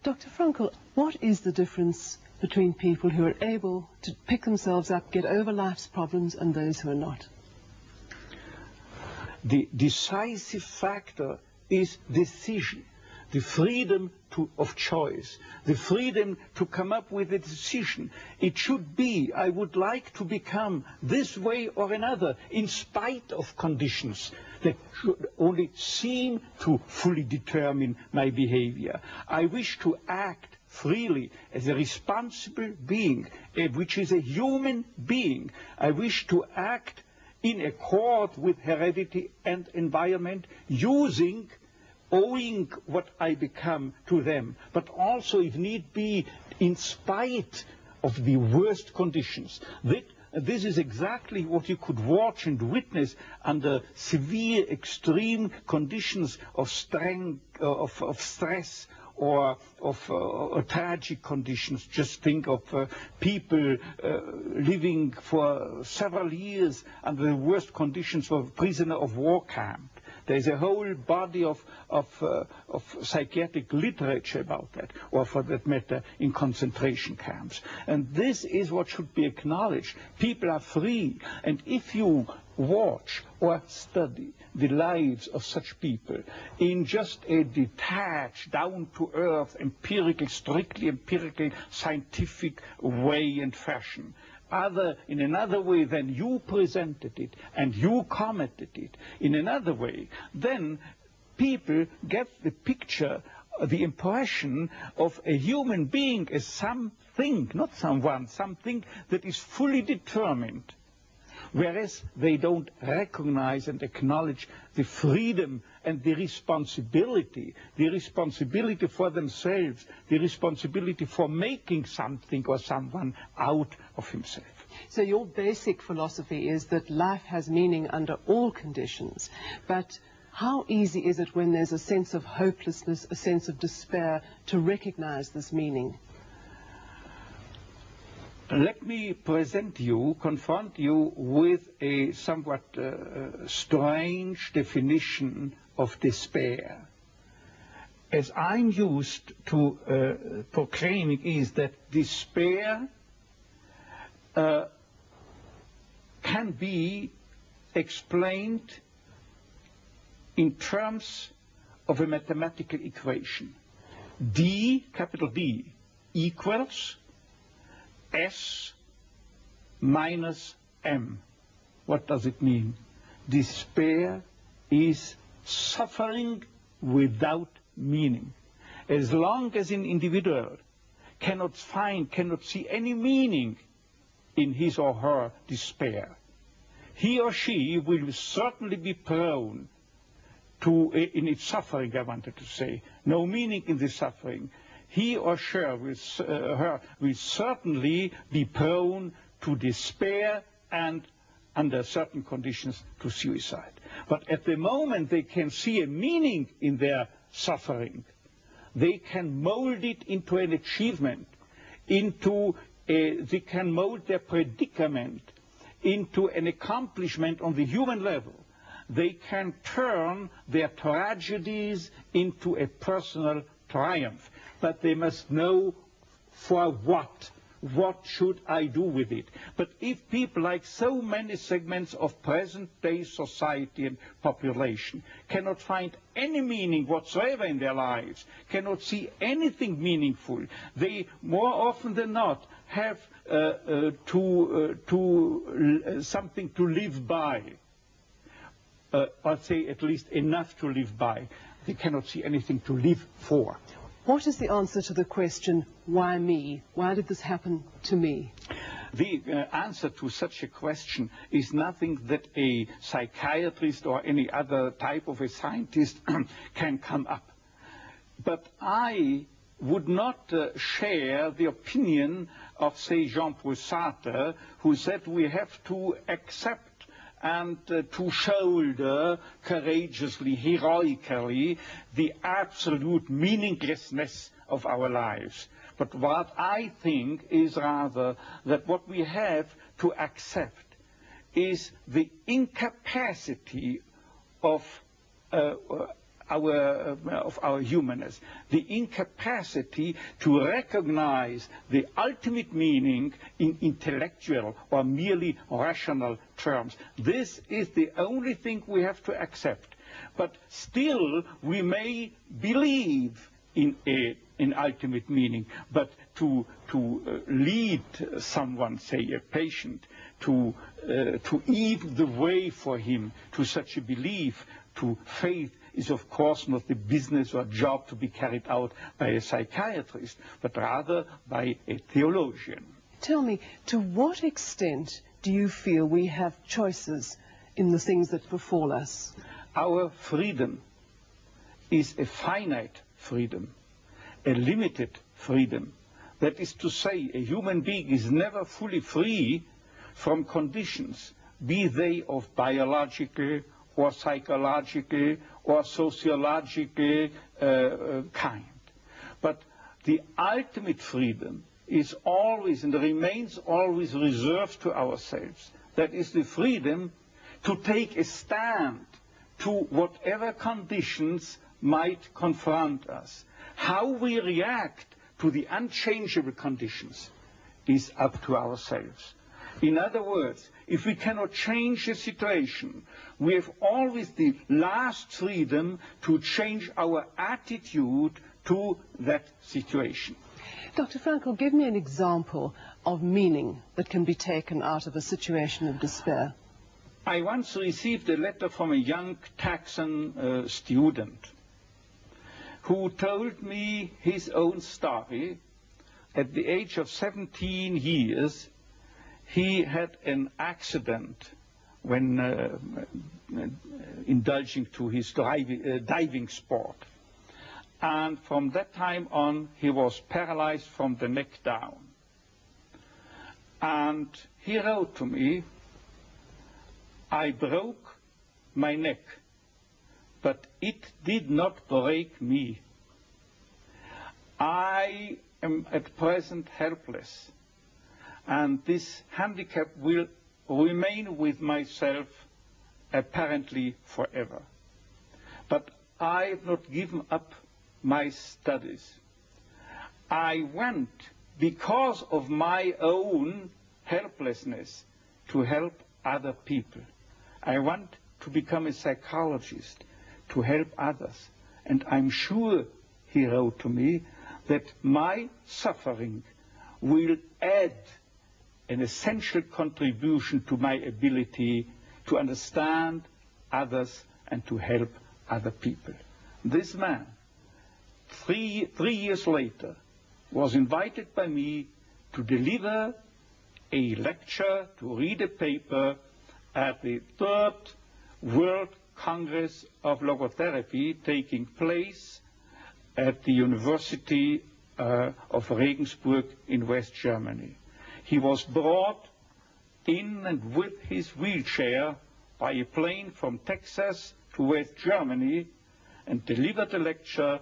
Dr. Frankl, what is the difference between people who are able to pick themselves up, get over life's problems, and those who are not? The decisive factor is decision, the freedom of choice, the freedom to come up with a decision. It should be, I would like to become this way or another, in spite of conditions that should only seem to fully determine my behavior. I wish to act freely as a responsible being, which is a human being. I wish to act in accord with heredity and environment, owing what I become to them, but also, if need be, in spite of the worst conditions. This is exactly what you could watch and witness under severe, extreme conditions of stress, or of tragic conditions. Just think of people living for several years under the worst conditions of prisoner of war camp. There's a whole body of psychiatric literature about that, or for that matter, in concentration camps. And this is what should be acknowledged. People are free, and if you watch or study the lives of such people in just a detached, down-to-earth, strictly empirical, scientific way and fashion, in another way than you presented it and you commented it, in another way, then people get the picture, the impression of a human being as something, not someone, something that is fully determined. Whereas they don't recognize and acknowledge the freedom and the responsibility for themselves, the responsibility for making something or someone out of himself. So your basic philosophy is that life has meaning under all conditions, but how easy is it when there's a sense of hopelessness, a sense of despair, to recognize this meaning? Let me confront you with a somewhat strange definition of despair. As I'm used to proclaiming is that despair can be explained in terms of a mathematical equation. D, capital D, equals S minus M. What does it mean? Despair is suffering without meaning. As long as an individual cannot see any meaning in his or her despair, he or she will certainly be prone to, in its suffering, I wanted to say, no meaning in the suffering. He or she will certainly be prone to despair and, under certain conditions, to suicide. But at the moment they can see a meaning in their suffering, they can mold it into an achievement, they can mold their predicament into an accomplishment on the human level. They can turn their tragedies into a personal triumph. But they must know for what. What should I do with it? But if people, like so many segments of present-day society and population, cannot find any meaning whatsoever in their lives, cannot see anything meaningful, they more often than not have something to live by, or say at least enough to live by. They cannot see anything to live for. What is the answer to the question, why me? Why did this happen to me? The answer to such a question is nothing that a psychiatrist or any other type of a scientist can come up. But I would not share the opinion of, say, Jean-Paul Sartre, who said we have to accept and to shoulder courageously, heroically, the absolute meaninglessness of our lives. But what I think is rather that what we have to accept is the incapacity of our humanness, the incapacity to recognize the ultimate meaning in intellectual or merely rational terms. This is the only thing we have to accept. But still, we may believe in an ultimate meaning, but to lead someone, say a patient, to even the way for him to such a belief, to faith, is of course not the business or job to be carried out by a psychiatrist, but rather by a theologian. Tell me, to what extent do you feel we have choices in the things that befall us? Our freedom is a finite freedom, a limited freedom. That is to say, a human being is never fully free from conditions, be they of biological or psychological or sociological kind. But the ultimate freedom is always and remains always reserved to ourselves. That is the freedom to take a stand to whatever conditions might confront us. How we react to the unchangeable conditions is up to ourselves. In other words, if we cannot change the situation, we have always the last freedom to change our attitude to that situation. Dr. Frankl, give me an example of meaning that can be taken out of a situation of despair. I once received a letter from a young Texan student who told me his own story. At the age of 17 years, he had an accident when indulging to his diving sport. And from that time on, he was paralyzed from the neck down. And he wrote to me, "I broke my neck, but it did not break me. I am at present helpless, and this handicap will remain with myself apparently forever. But I have not given up my studies. I want, because of my own helplessness, to help other people. I want to become a psychologist, to help others. And I'm sure," he wrote to me, "that my suffering will add an essential contribution to my ability to understand others and to help other people." This man, three years later, was invited by me to deliver a lecture, to read a paper at the 3rd World Congress of Logotherapy taking place at the University of Regensburg in West Germany. He was brought in and with his wheelchair by a plane from Texas to West Germany and delivered a lecture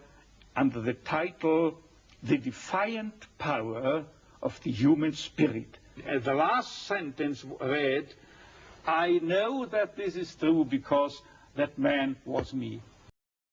under the title, "The Defiant Power of the Human Spirit." The last sentence read, "I know that this is true because that man was me."